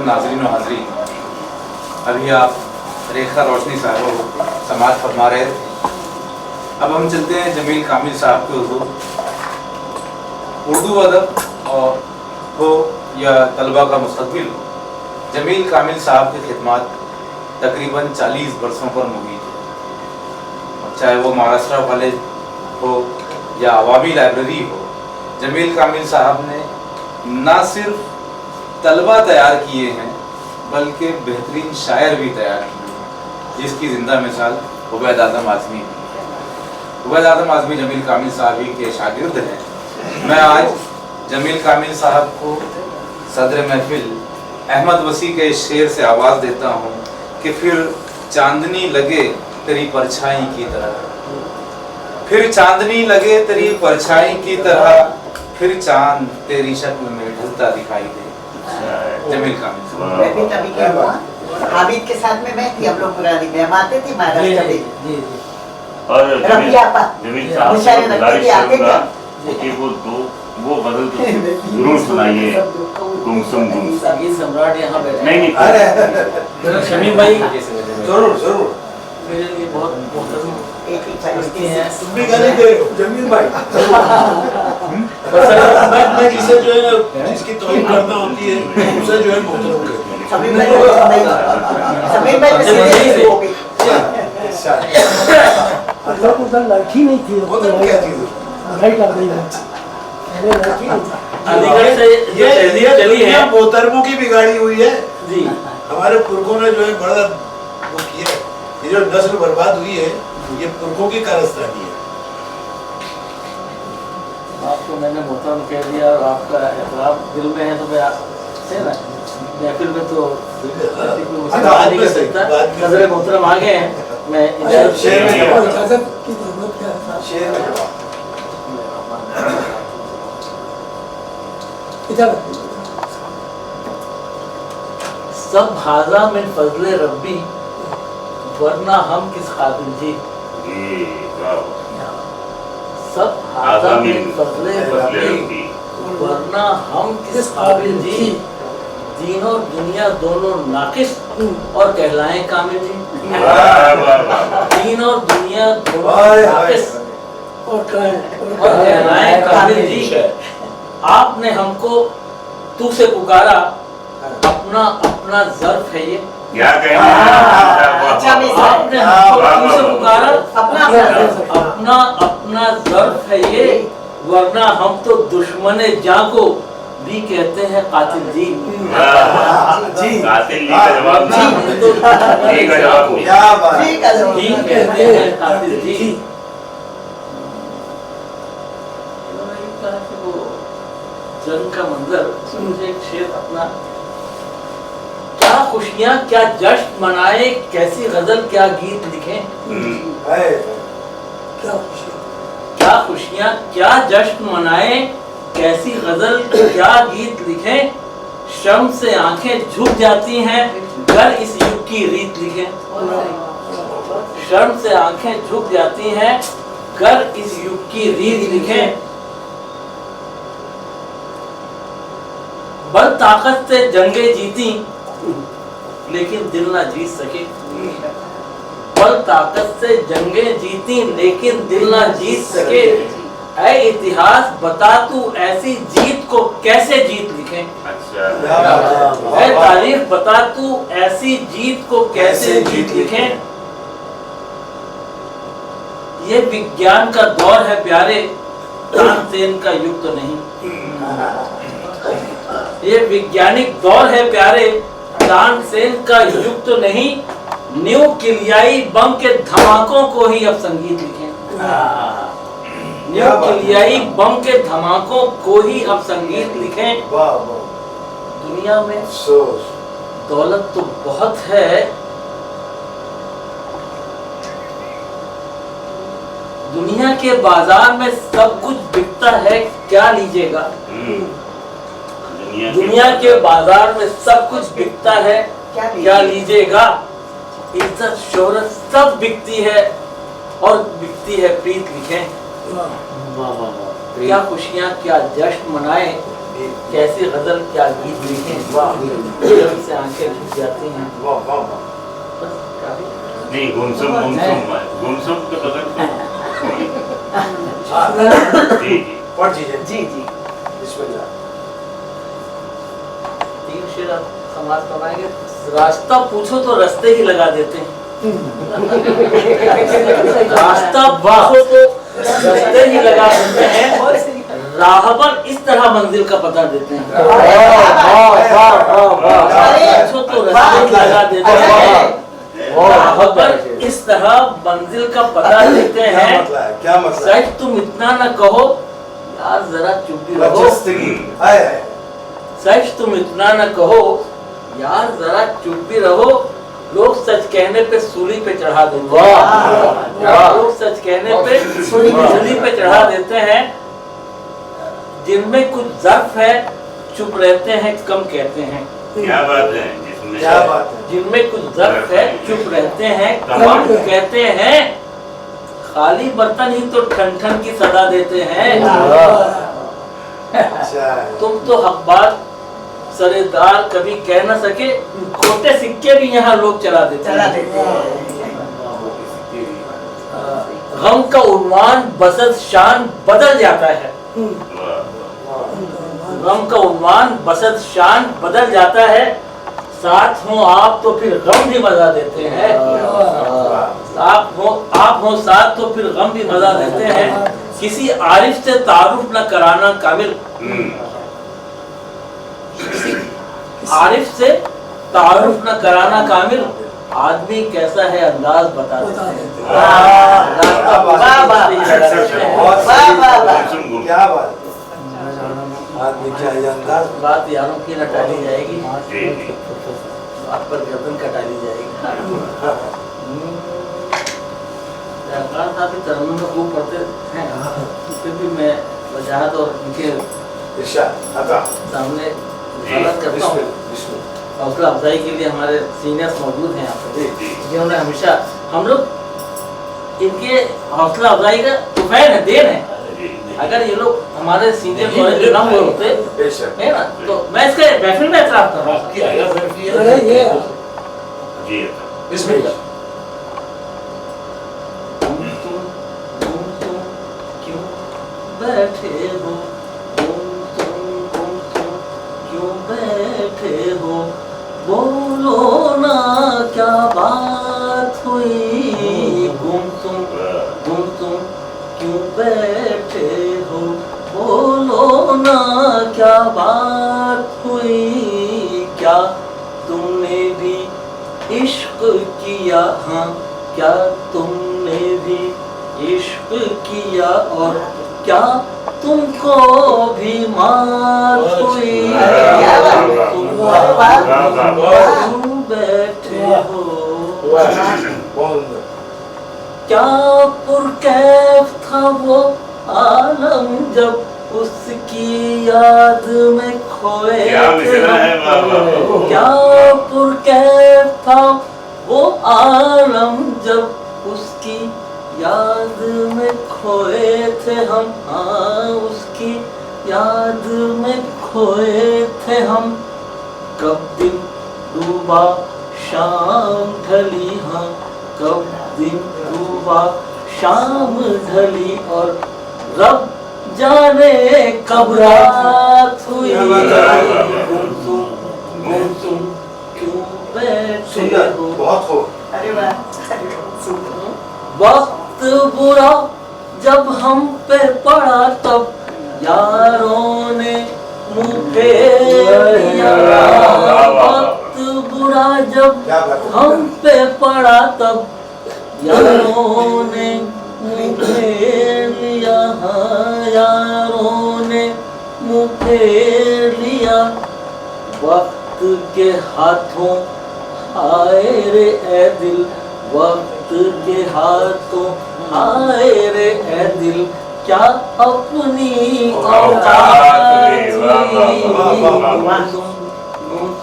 मोहतरम नाज़रीन व हाज़रीन, अभी आप रेखा रोशनी साहब समाज फरमा रहे थे। अब हम चलते हैं जमील कामिल साहब के हुज़ूर। उर्दू अदब और हो या तलबा का मुस्तक़बिल हो, जमील कामिल साहब की खिदमत तकरीबन 40 बरसों पर मुहीत है। चाहे वो महाराष्ट्र कॉलेज हो या अवामी लाइब्रेरी हो, जमील कामिल साहब ने ना सिर्फ तलबा तैयार किए हैं बल्कि बेहतरीन शायर भी तैयार किए हैं, जिसकी ज़िंदा मिसाल उबैद आज़म आज़मी है। उबैद आज़म आज़मी जमील कामिल साहब ही के शागिर्द हैं। मैं आज जमील कामिल साहब को सदर महफिल अहमद वसी के इस शेर से आवाज़ देता हूँ कि फिर चांदनी लगे तेरी परछाई की तरह, फिर चांदनी लगे तेरी परछाई की तरह, फिर चांद तेरी शक्ल में ढलता दिखाई दे। जमील कामिल। मैं भी तभी क्या हुआ, हामिद के साथ में मैं थी, हम लोग पुरानी में आते थे महाराष्ट्र में। और जमील वो गजल तो जरूर सुनाइए। गुमसुम संगीत सम्राट यहाँ बैठे। नहीं शमीम भाई जरूर जरूर मेरे लिए बहुत हैं। तुम भी गाने दे रहे हो जमील भाई। मैं जिसे जो है ना जिसकी तौहीन करना होती है उसे जो है मोहतरम करती हूँ। समीम भाई हो गई। उधर लड़की नहीं थी, वो तो क्या चीज़ भाई कर रही है, अरे लड़की नहीं थी। अलीगढ़ से जो तहजीब चली है मोहतरमों की बिगाड़ी हुई है जी। हमारे पुरखों ने जो है बड़ा वो किया। ये जो नस्ल बर्बाद हुई है ये पुरखों की कारस्तानी है। आपको मैंने मोहतरम कह दिया और आपका एहतराम दिल में है तो मैं से ना महफिल में तो नहीं कर सकता। सदर मोहतरम आ गए हैं, मैं शेर में इजाजत की जरूरत क्या है? शेर में इधर सब हाजा मिन फजले रब्बी वरना हम किस काबिल जी। सब हाजा मिन फजले रब्बी वरना हम किस काबिल जी। दीन और दुनिया दोनों नाकिस और कहलाएं कामिल जी। दीन और दुनिया दोनों नाकिस और कहलाएं कामिल जी। आपने हमको तू से पुकारा, अपना अपना ज़र्फ है ये। क्या कहना आपने हमको तू से पुकारा, अपना अपना ज़र्फ है ये। वरना हम तो दुश्मने जान को भी कहते हैं कातिल जी। कातिल जी का जवाब जी का जवाब जी कहते हैं कातिल जी। जंग का मंजर मुझे एक शेर अपना, क्या खुशियां क्या जश्न मनाए, कैसी गजल क्या गीत लिखें। क्या खुशियां क्या जश्न मनाए, कैसी गजल क्या गीत लिखें। शर्म से आंखें झुक जाती हैं गर इस युग की रीत लिखें। शर्म से आंखें झुक जाती हैं गर इस युग की रीत लिखें। बल ताकत से जंगे जीती लेकिन दिल ना जीत सके। बल ताकत से जंगे जीती लेकिन दिल ना जीत सके। ऐ इतिहास बता तू ऐसी जीत को कैसे जीत लिखें। ऐ तारीख बता तू ऐसी जीत को कैसे जीत लिखें। ये विज्ञान का दौर है प्यारे, तानसेन का युग तो नहीं। ये वैज्ञानिक दौर है प्यारे, तानसेन का युग तो नहीं। न्यूक्लियाई बम के धमाकों को ही अब संगीत लिखें। न्यूक्लियाई बम के धमाकों को ही अब संगीत लिखें। दुनिया में दौलत तो बहुत है, दुनिया के बाजार में सब कुछ बिकता है, क्या लीजिएगा। दुनिया के बाजार में सब कुछ बिकता है, क्या लीजिएगा। इज्जत शोहरत सब बिकती है और बिकती है प्रीत लिखें। क्या खुशियां क्या जश्न मनाए, कैसी गजल क्या गीत लिखे, जब से आंखें झुक जाती हैं। वाह वाह वाह। बस काफी नहीं गुमसुम तो पता जी जी पढ़ दीजिए। जी जी बिस्मिल्लाह। 3 शेर आप समाज बनाएंगे। रास्ता पूछो तो रास्ते ही लगा देते हैं। रास्ता पूछो तो रास्ते ही लगा देते हैं। राहबर इस तरह मंजिल का पता देते हैं। पूछो तो रास्ते ही लगा देते हैं। राहबर इस तरह मंजिल का पता देते क्या हैं। मतलब है? क्या मतलब है? सच तुम इतना न कहो यार, जरा चुप भी रहो। बचस्तगी। हाय हाय। सच तुम इतना न कहो यार, जरा चुप भी रहो। लोग सच कहने पे सूली पे चढ़ा देते हैं। लोग सच कहने पे सूली पे चढ़ा देते हैं। जिनमें कुछ ज़र्फ है चुप रहते हैं, कम कहते हैं। क्या बात है जिसमें क्या बात है? जिनमें कुछ ज़र्फ है चुप रहते हैं, कम कहते हैं। खाली बर्तन ही तो ठन ठन की सदा देते हैं। अच्छा है। तुम तो हकबार सरेदार कभी कह न सके, खोटे सिक्के भी यहाँ लोग चला देते चला हैं। देते हैं। गम का उन्वान बसत शान बदल जाता है। गम का उन्वान बसत शान बदल जाता है। साथ हो आप तो फिर गम भी मजा देते हैं। आप हो साथ तो फिर गम भी मजा देते हैं। किसी आरिफ से तारुफ न कराना कामिल। आरिफ से तारुफ न कराना कामिल। आदमी कैसा है अंदाज बता देते हैं। रास्ता वाह, वाह, बहुत वाह, वाह, वाह। सही। क्या बात है? आदमी क्या ये अंदाज। बात यारों की न टाली जाएगी, जी जी बात पर गर्दन कटा ली जाएगी। सरकार साहब भी तरन्नुम में खूब पढ़ते हैं, फिर भी मैं वजाहत और इनके इरशाद अता। सामने रिसालत करता हूँ। बिस्मिल्लाह। हौसला अफजाई के लिए हमारे सीनियर्स मौजूद हैं यहाँ पे, जिन्होंने हमेशा हम लोग इनके हौसला अफजाई का तुफैन है, देन है। अगर ये लोग हमारे सीनियर कॉलेज ना हुए होते बेशक। है ना, तो मैं इसके महफिल में एतराफ़ कर रहा हूँ। अरे ये जी बिस्मिल्लाह। तुम क्यों बैठे हो, तुम क्यों बैठे हो, बोलो ना क्या बात हुई। तुम क्यों बैठे हो, बोलो ना क्या बात हुई। क्या तुमने भी इश्क किया, हाँ क्या तुमने भी इश्क किया, और क्या तुमको भी मात हुई। तुम क्यों बैठे हो, बहुत क्या पुरकैफ था वो आलम जब उसकी याद में खोए क्या थे मिसरा है बाबा। हम। क्या पुरकैफ था वो आलम जब उसकी याद में खोए थे हम। हाँ उसकी याद में खोए थे हम। कब दिन डूबा शाम ढली, हाँ कब दिन डूबा शाम ढली, और रब जाने कब रात हुई। तुम क्यों बैठे हो। बहुत हो। अरे वाह। वक्त बुरा जब हम पे पड़ा तब यारों ने मुँह फेर लिया। वक्त बुरा जब हम पे पड़ा तब यारों ने मुँह फेर लिया। हाँ यारों ने मुँह फेर लिया। वक्त के हाथों हाय रे ए दिल, वक्त के हाथों हाय रे ए दिल, क्या अपनी औकात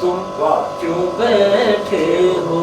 तुम क्यों बैठे हो।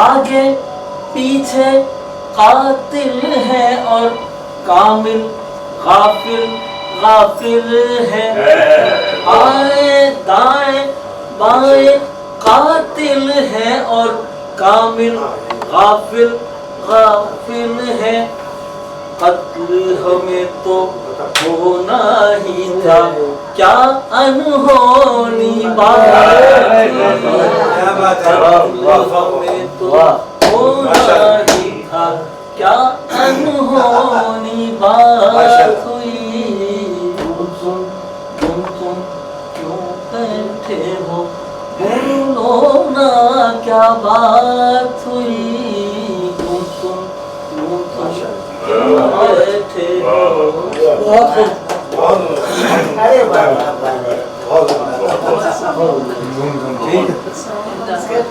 आगे पीछे कातिल है और कामिल गाफिल गाफिल है, आए दाएं बाएं कातिल है और कामिल गाफिल गाफिल है। कत्ल हमें तो होना ही था, क्या अनहोनी बात हमें तो होना ही था, क्या अनहोनी बात हुई। तुम क्यों बैठे हो, बोलो ना क्या बात हुई। तुम क्यों बैठे हो। बहुत अरे वाह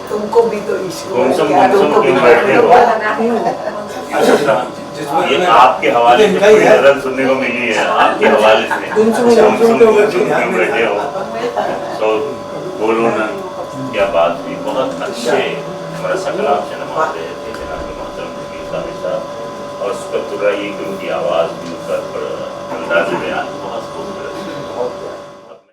तुमको भी तो इश्क हो गुमसुम गया, गुमसुम तुमको भी क्यों बैठे हो? जिसमें ये आपके हवाले से कोई गजल सुनने को मिली है, आपके हवाले से गुमसुम क्यों बैठे हो, तो बोलो ना क्या बात हुई। बहुत अच्छे हमारा सकल आपसे नमाज है।